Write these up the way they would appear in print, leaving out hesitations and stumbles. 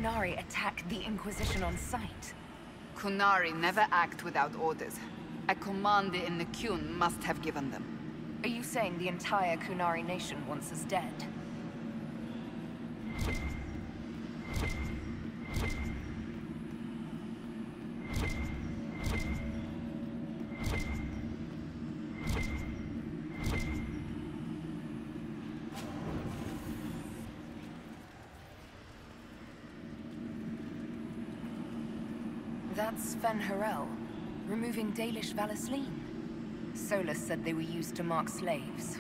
Quanari attack the Inquisition on sight? Quanari never act without orders. A commander in the Qun must have given them. Are you saying the entire Quanari nation wants us dead? That's fen'harel, removing Dalish Valasleen. Solus said they were used to mark slaves.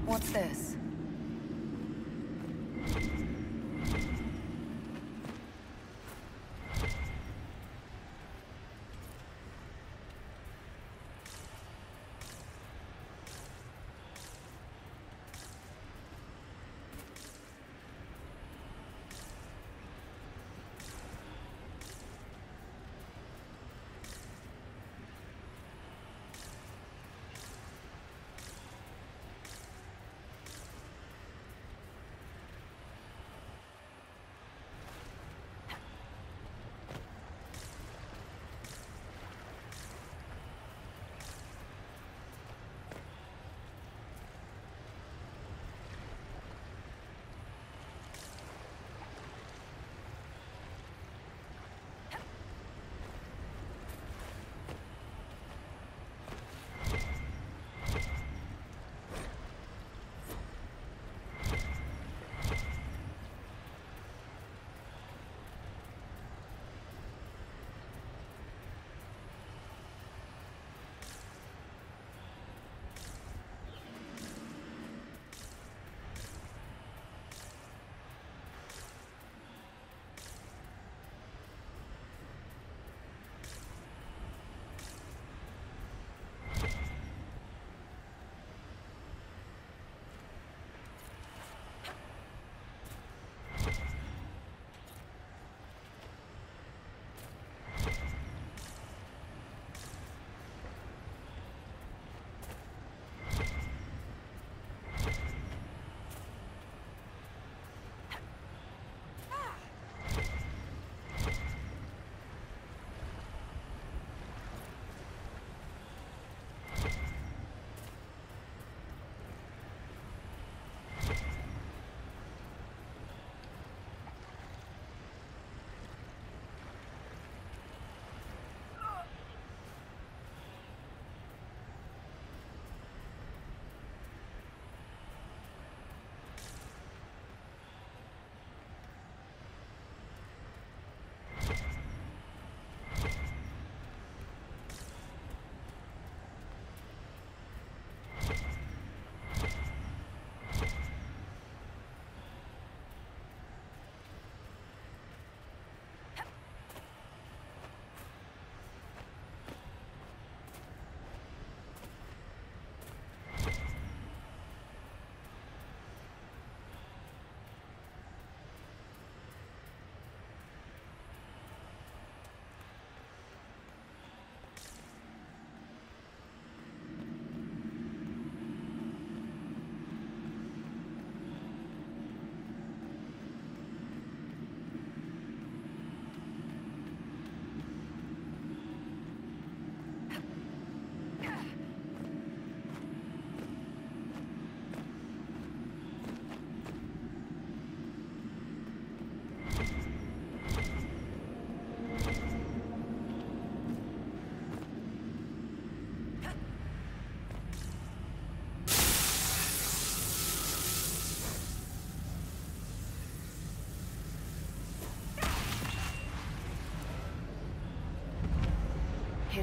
What's this?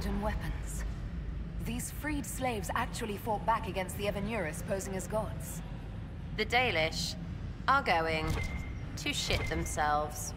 modern weapons. These freed slaves actually fought back against the Evanuris posing as gods. The Dalish are going to shit themselves.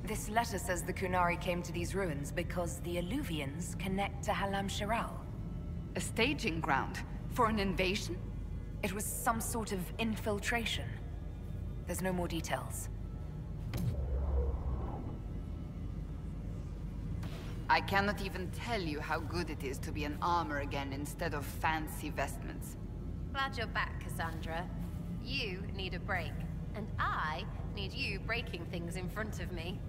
This letter says the Quanari came to these ruins because the Alluvians connect to fen'harel. A staging ground for an invasion? It was some sort of infiltration. There's no more details. I cannot even tell you how good it is to be in armor again instead of fancy vestments. Glad you're back, Cassandra. You need a break, and I need you breaking things in front of me.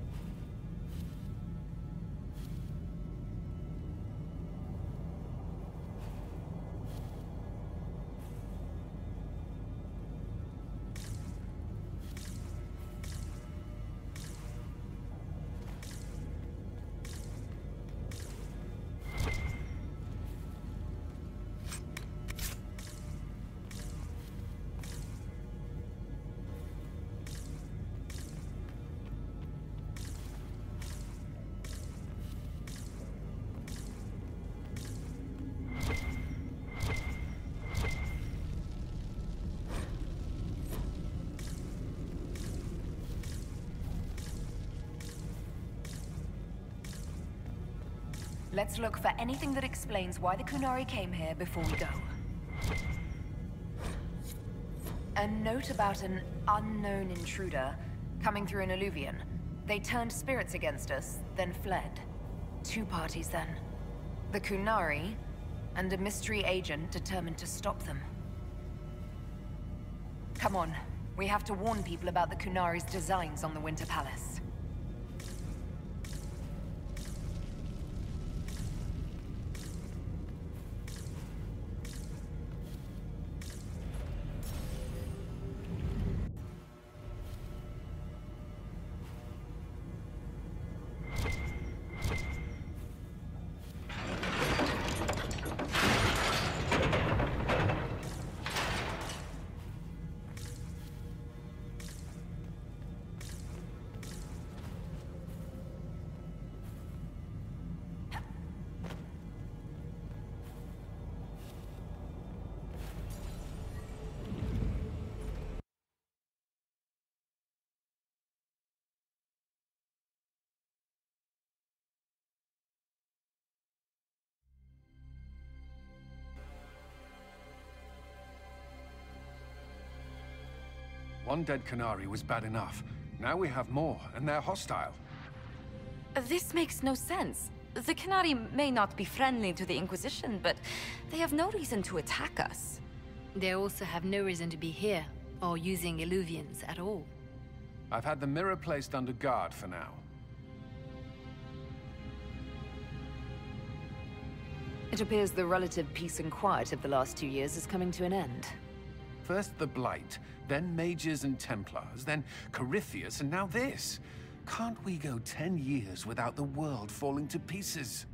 Let's look for anything that explains why the Quanari came here before we go. A note about an unknown intruder coming through an alluvian. They turned spirits against us, then fled. Two parties then. The Quanari, and a mystery agent determined to stop them. Come on, we have to warn people about the Quanari's designs on the Winter Palace. One dead Quanari was bad enough. Now we have more, and they're hostile. This makes no sense. The Quanari may not be friendly to the Inquisition, but they have no reason to attack us. They also have no reason to be here, or using Illuvians at all. I've had the mirror placed under guard for now. It appears the relative peace and quiet of the last 2 years is coming to an end. First the Blight, then Mages and Templars, then Corypheus, and now this. Can't we go 10 years without the world falling to pieces?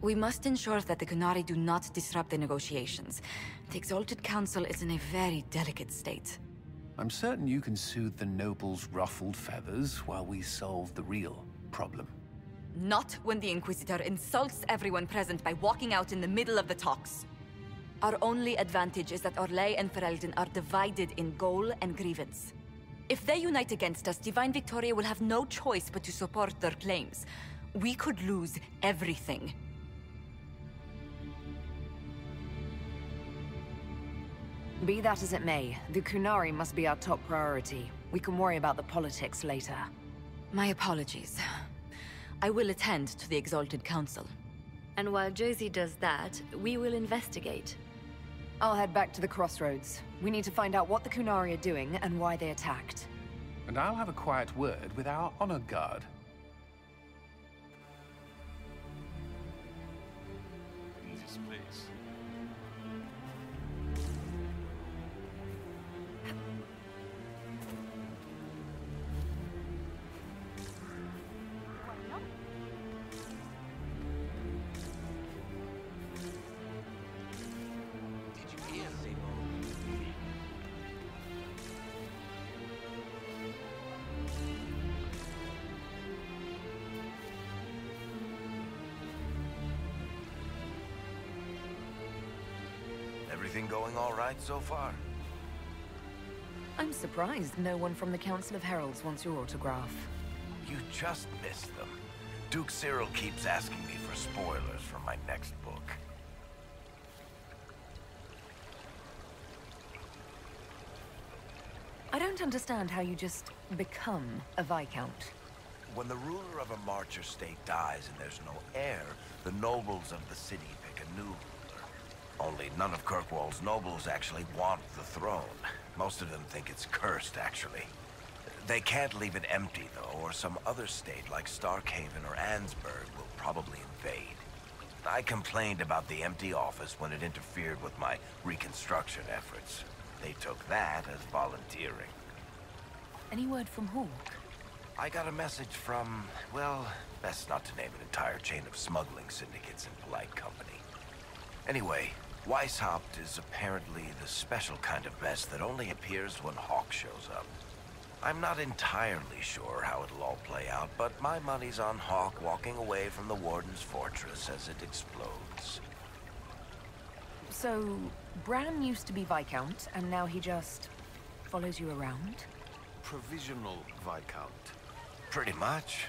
We must ensure that the Quanari do not disrupt the negotiations. The Exalted Council is in a very delicate state. I'm certain you can soothe the nobles' ruffled feathers while we solve the real problem. Not when the Inquisitor insults everyone present by walking out in the middle of the talks. Our only advantage is that Orlais and Ferelden are divided in goal and grievance. If they unite against us, Divine Victoria will have no choice but to support their claims. We could lose everything. Be that as it may, the Quanari must be our top priority. We can worry about the politics later. My apologies. I will attend to the Exalted Council. And while Josie does that, we will investigate. I'll head back to the crossroads. We need to find out what the Quanari are doing and why they attacked. And I'll have a quiet word with our honor guard. This place. Everything going all right so far? I'm surprised no one from the Council of Heralds wants your autograph. You just missed them. Duke Cyril keeps asking me for spoilers for my next book. I don't understand how you just become a Viscount. When the ruler of a Marcher state dies and there's no heir, the nobles of the city pick a new ruler. Only none of Kirkwall's nobles actually want the throne. Most of them think it's cursed, actually. They can't leave it empty, though, or some other state like Starkhaven or Ansburg will probably invade. I complained about the empty office when it interfered with my reconstruction efforts. They took that as volunteering. Any word from Hawk? I got a message from, well, best not to name an entire chain of smuggling syndicates in polite company. Anyway, Weishaupt is apparently the special kind of mess that only appears when Hawk shows up. I'm not entirely sure how it'll all play out, but my money's on Hawk walking away from the Warden's fortress as it explodes. So, Bran used to be Viscount, and now he just follows you around? Provisional Viscount. Pretty much.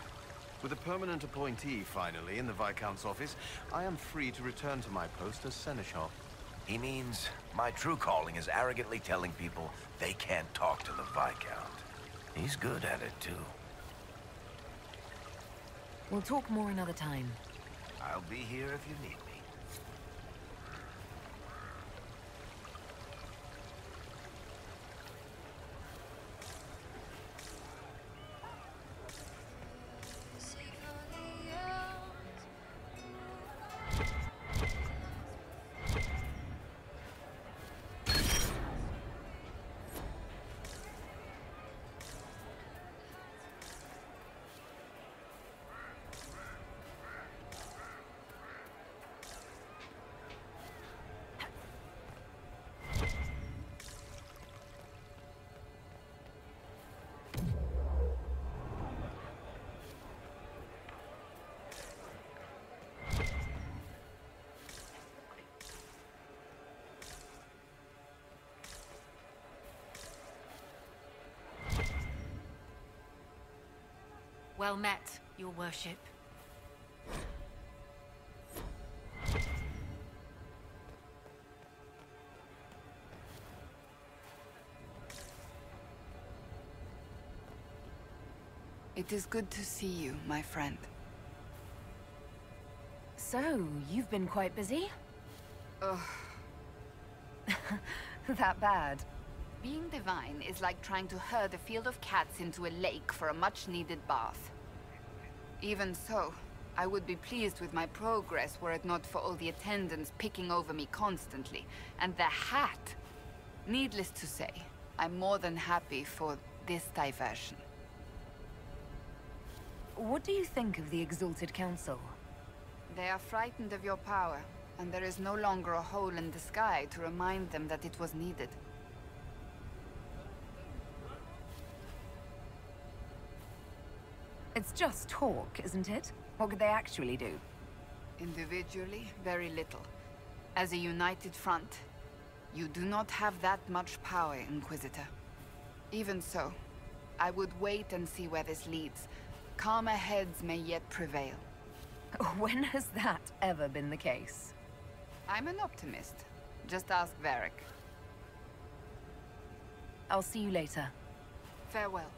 With a permanent appointee, finally, in the Viscount's office, I am free to return to my post as Seneschal. He means my true calling is arrogantly telling people they can't talk to the Viscount. He's good at it, too. We'll talk more another time. I'll be here if you need me. Well met, your worship. It is good to see you, my friend. So, you've been quite busy? Ugh. That bad? Being divine is like trying to herd a field of cats into a lake for a much-needed bath. Even so, I would be pleased with my progress were it not for all the attendants picking over me constantly. And the hat! Needless to say, I'm more than happy for this diversion. What do you think of the Exalted Council? They are frightened of your power, and there is no longer a hole in the sky to remind them that it was needed. It's just talk, isn't it? What could they actually do? Individually, very little. As a united front, you do not have that much power, Inquisitor. Even so, I would wait and see where this leads. Calmer heads may yet prevail. When has that ever been the case? I'm an optimist. Just ask Varric. I'll see you later. Farewell.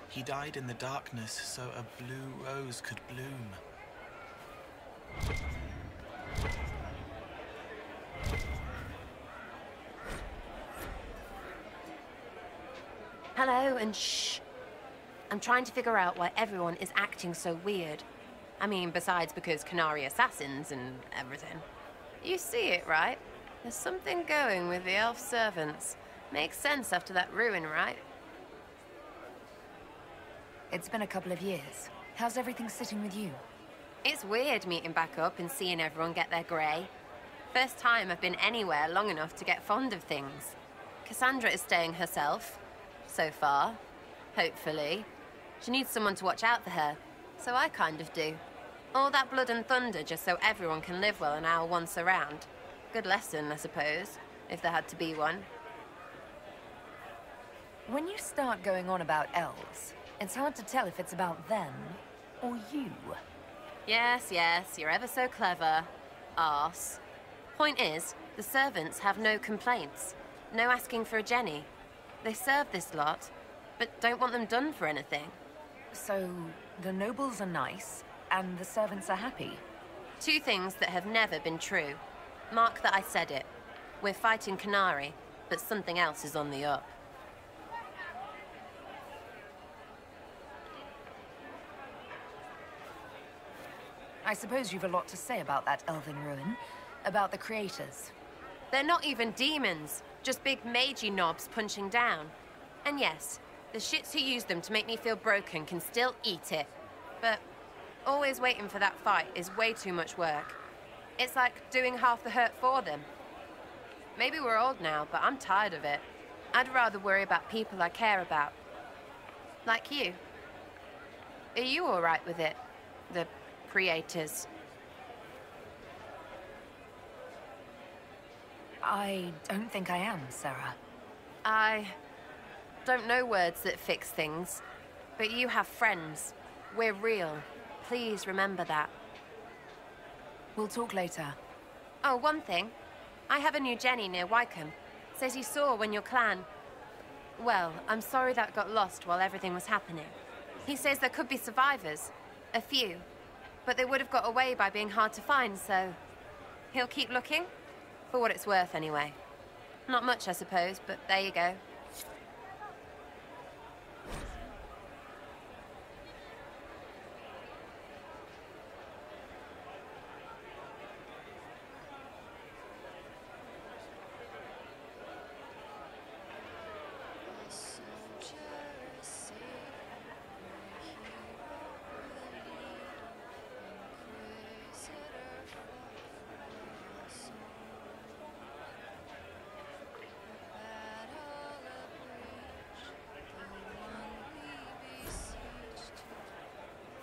He died in the darkness so a blue rose could bloom. Hello, and shh. I'm trying to figure out why everyone is acting so weird. I mean, besides because Quanari assassins and everything. You see it, right? There's something going with the elf servants. Makes sense after that ruin, right? It's been a couple of years. How's everything sitting with you? It's weird meeting back up and seeing everyone get their grey. First time I've been anywhere long enough to get fond of things. Cassandra is staying herself. So far. Hopefully. She needs someone to watch out for her. So I kind of do. All that blood and thunder just so everyone can live well an hour once around. Good lesson, I suppose, if there had to be one. When you start going on about elves, it's hard to tell if it's about them or you. Yes, yes, you're ever so clever. Arse. Point is, the servants have no complaints. No asking for a Jenny. They serve this lot, but don't want them done for anything. So, the nobles are nice, and the servants are happy? Two things that have never been true. Mark that I said it. We're fighting Quanari, but something else is on the up. I suppose you've a lot to say about that elven ruin, about the creators. They're not even demons, just big magey knobs punching down. And yes, the shits who use them to make me feel broken can still eat it. But always waiting for that fight is way too much work. It's like doing half the hurt for them. Maybe we're old now, but I'm tired of it. I'd rather worry about people I care about. Like you. Are you all right with it? The creators. I don't think I am, Sarah. I don't know words that fix things, but you have friends. We're real. Please remember that. We'll talk later. Oh, one thing. I have a new Jenny near Wycombe. Says he saw when your clan... Well, I'm sorry that got lost while everything was happening. He says there could be survivors. A few. But they would have got away by being hard to find, so... He'll keep looking? For what it's worth, anyway. Not much, I suppose, but there you go.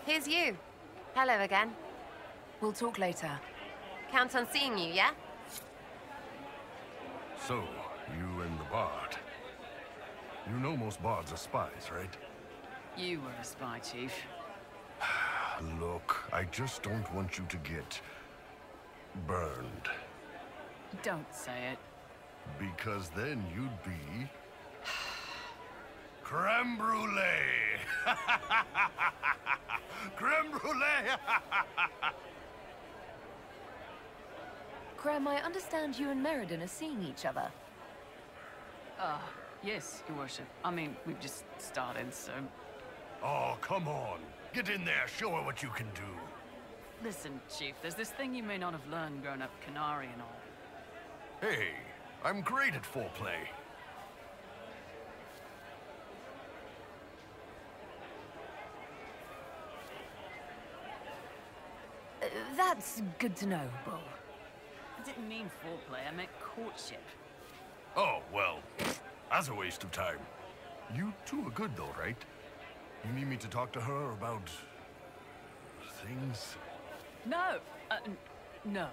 Here's you. Hello again. We'll talk later. Count on seeing you, yeah? So, you and the bard. You know most bards are spies, right? You were a spy, Chief. Look, I just don't want you to get burned. Don't say it. Because then you'd be creme brulee. Creme brulee. Creme, I understand you and Meriden are seeing each other. Yes, Your Worship. I mean, we've just started, so... Oh, come on. Get in there, show her what you can do. Listen, Chief, there's this thing you may not have learned growing up Quanari and all. Hey, I'm great at foreplay. That's good to know, Bull. I didn't mean foreplay, I meant courtship. Oh, well, that's a waste of time. You two are good though, right? You need me to talk to her about... things? No! No.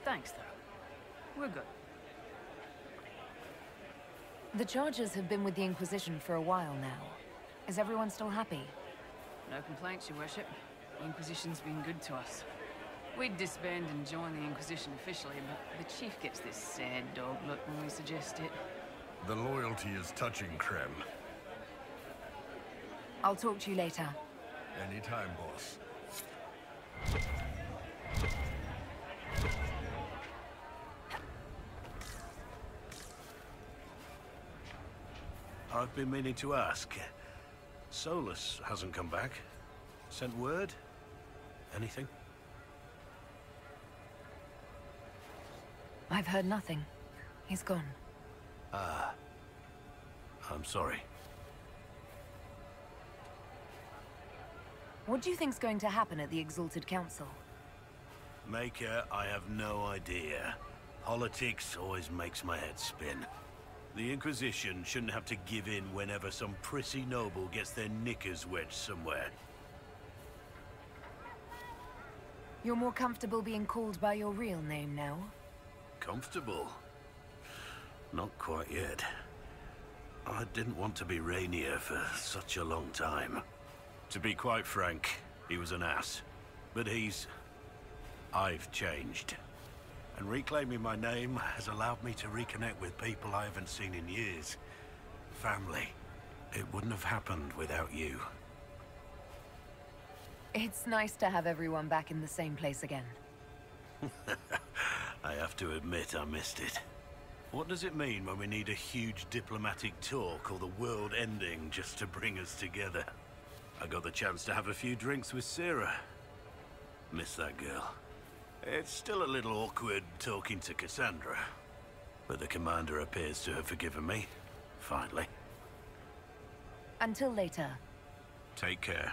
Thanks, though. We're good. The Chargers have been with the Inquisition for a while now. Is everyone still happy? No complaints, Your Worship. The Inquisition's been good to us. We'd disband and join the Inquisition officially, but the Chief gets this sad dog look when we suggest it. The loyalty is touching, Creme. I'll talk to you later. Anytime, boss. I've been meaning to ask. Solus hasn't come back. Sent word? Anything? I've heard nothing. He's gone. Ah. I'm sorry. What do you think's going to happen at the Exalted Council? Maker, I have no idea. Politics always makes my head spin. The Inquisition shouldn't have to give in whenever some prissy noble gets their knickers wedged somewhere. You're more comfortable being called by your real name now? Comfortable? Not quite yet. I didn't want to be Rainier for such a long time. To be quite frank, he was an ass. But I've changed. And reclaiming my name has allowed me to reconnect with people I haven't seen in years. Family. It wouldn't have happened without you. It's nice to have everyone back in the same place again. I have to admit I missed it. What does it mean when we need a huge diplomatic talk or the world ending just to bring us together? I got the chance to have a few drinks with Sarah. Miss that girl. It's still a little awkward talking to Cassandra. But the commander appears to have forgiven me. Finally. Until later. Take care.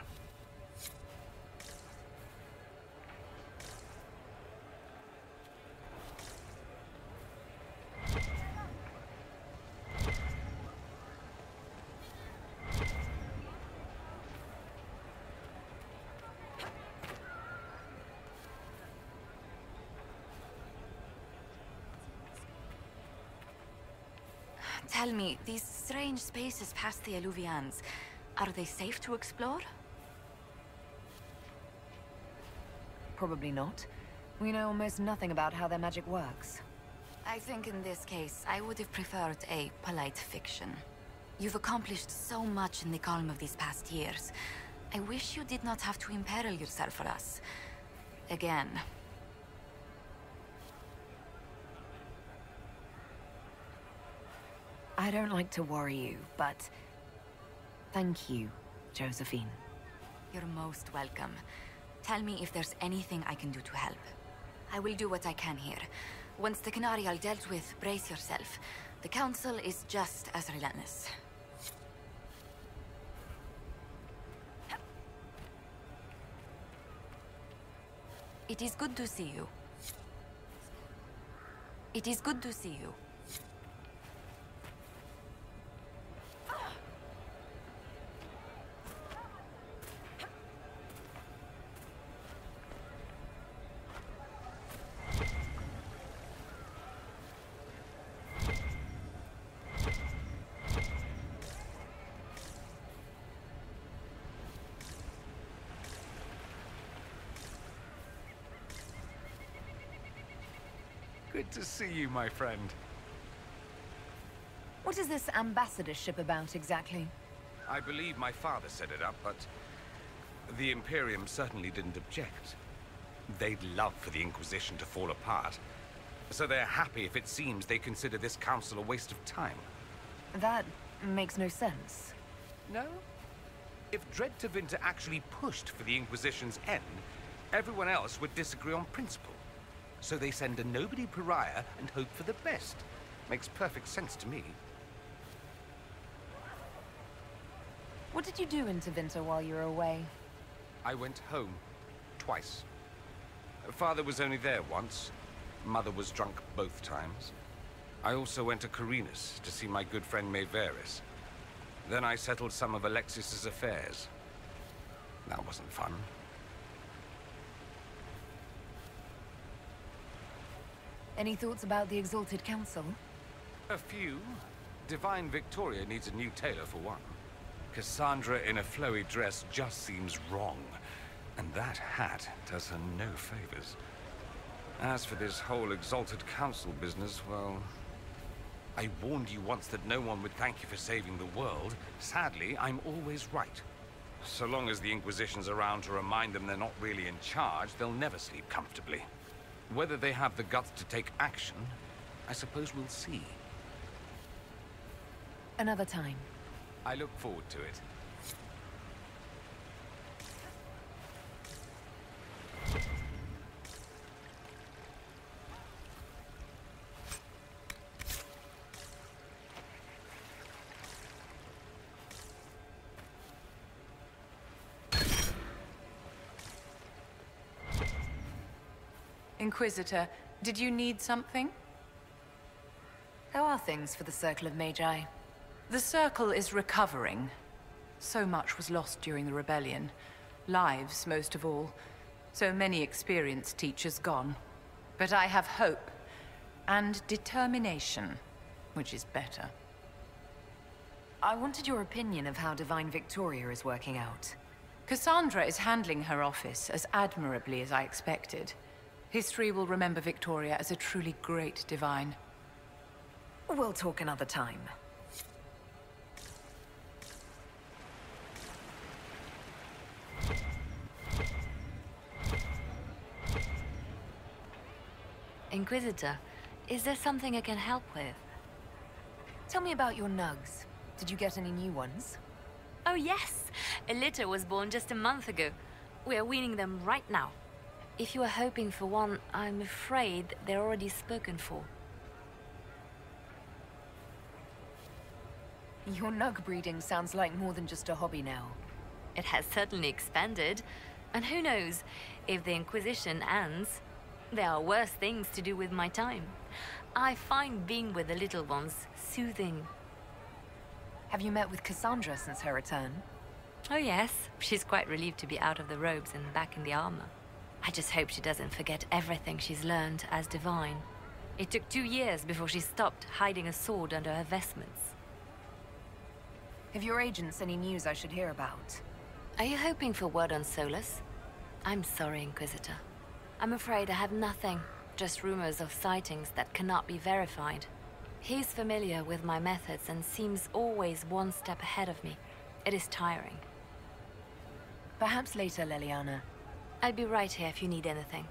Tell me, these strange spaces past the Alluvians, are they safe to explore? Probably not. We know almost nothing about how their magic works. I think in this case, I would have preferred a polite fiction. You've accomplished so much in the calm of these past years. I wish you did not have to imperil yourself for us. Again. I don't like to worry you, but... thank you, Josephine. You're most welcome. Tell me if there's anything I can do to help. I will do what I can here. Once the Quanari are dealt with, brace yourself. The Council is just as relentless. It is good to see you. It is good to see you. Good to see you, my friend. What is this ambassadorship about, exactly? I believe my father set it up, but the Imperium certainly didn't object. They'd love for the Inquisition to fall apart, so they're happy if it seems they consider this council a waste of time. That makes no sense. No? If Dread Tevinter actually pushed for the Inquisition's end, everyone else would disagree on principle. So they send a nobody pariah and hope for the best. Makes perfect sense to me. What did you do in Tevinter while you were away? I went home. Twice. Father was only there once. Mother was drunk both times. I also went to Carinus to see my good friend Maeveris. Then I settled some of Alexis's affairs. That wasn't fun. Any thoughts about the Exalted Council? A few. Divine Victoria needs a new tailor for one. Cassandra in a flowy dress just seems wrong. And that hat does her no favors. As for this whole Exalted Council business, well... I warned you once that no one would thank you for saving the world. Sadly, I'm always right. So long as the Inquisition's around to remind them they're not really in charge, they'll never sleep comfortably. Whether they have the guts to take action, I suppose we'll see. Another time. I look forward to it. Inquisitor, did you need something? How are things for the Circle of Magi? The Circle is recovering. So much was lost during the rebellion. Lives, most of all. So many experienced teachers gone. But I have hope. And determination. Which is better. I wanted your opinion of how Divine Victoria is working out. Cassandra is handling her office as admirably as I expected. History will remember Victoria as a truly great divine. We'll talk another time. Inquisitor, is there something I can help with? Tell me about your nugs. Did you get any new ones? Oh yes! A litter was born just a month ago. We are weaning them right now. If you are hoping for one, I'm afraid they're already spoken for. Your nug breeding sounds like more than just a hobby now. It has certainly expanded. And who knows, if the Inquisition ends, there are worse things to do with my time. I find being with the little ones soothing. Have you met with Cassandra since her return? Oh yes, she's quite relieved to be out of the robes and back in the armor. I just hope she doesn't forget everything she's learned as divine. It took 2 years before she stopped hiding a sword under her vestments. Have your agents any news I should hear about? Are you hoping for word on Solus? I'm sorry, Inquisitor. I'm afraid I have nothing, just rumors of sightings that cannot be verified. He's familiar with my methods and seems always one step ahead of me. It is tiring. Perhaps later, Leliana. I'll be right here if you need anything.